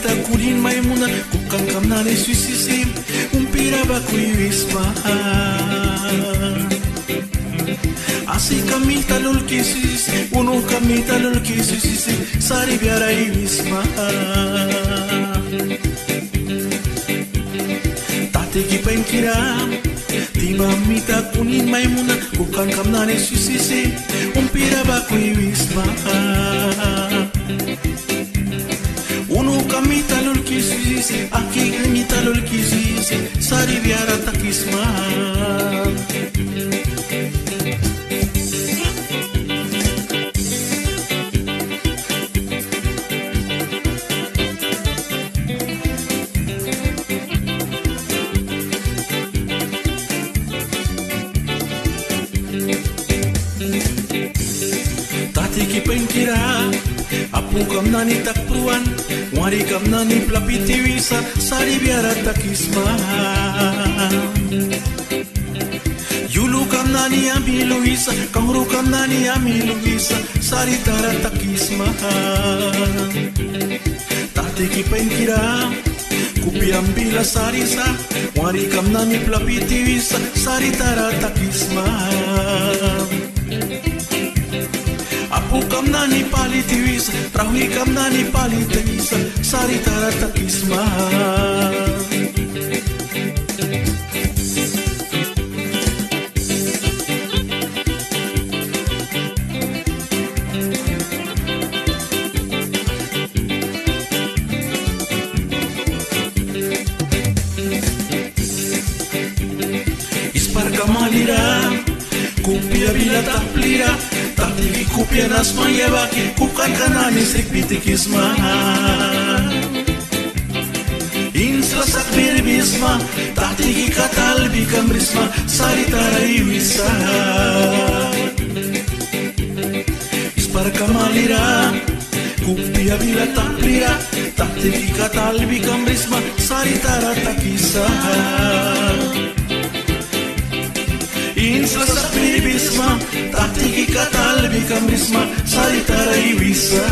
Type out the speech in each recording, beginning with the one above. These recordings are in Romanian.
mita kurin maimuna kukang kamnane suisisim umpira bakuiwisma Asi kami talul kisis uno kami talul kisis sari biara iwisma Tiki penkiram tiba mita kunin maimuna kukang kamnane suisisi umpira bakuiwisma Uno kami talul kisis aki kami talul kisis sari biara takisma Tiki penkira apu kamnani takpruan wari kamnani plapiti wisa sari biara takisma Yulu kamnani amilu wisa kamru kamnani amilu wisa sari tara takisma Tiki penkira kupi ambila sarisa wari kamnani plapiti wisa sari tara takisma Apu kamnani palitiwis, trahui kamnani palitiwis, sari tara takisma. Ispar kamalira, kumpia bila taplira. Tiki kupia nasma yabaki kukan kanani srikpitikisma Insla sakbir bisma Tiki katal bikam risma sari tarai wisa Ispar kamalira kupia bila taplira Tiki katal bikam risma sari tara takisa Insla sakbir bisma Tiki katal bikam risma sari tarai wisa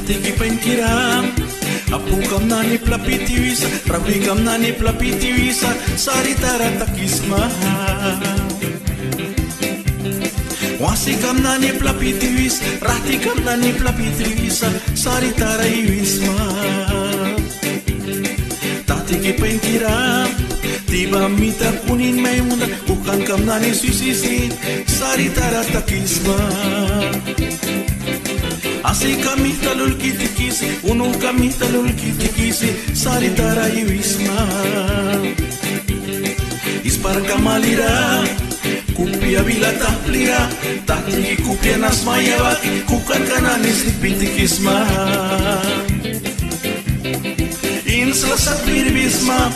Tiki penkiram Apu kamnani plapiti wisa Rabi kamnani plapiti wisa Sari tara takisma Wasi kamnani plapiti wisa Rati kamnani plapiti wisa Sari tara iwisma Tatiki penkiram Tiba mita kunin maimuna Bukan kamnani suisisi Sari tara takisma Asi kami talul kitikisi Uno kami talul kitikisi Sari tara iwisma Ispar kamalira Kupia bila taplira Tiki kupia nasma yawaki Kukan kanani srikpitikisma Insla sakbir bisma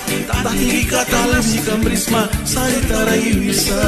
Tiki katal bikam risma Sari tara iwisma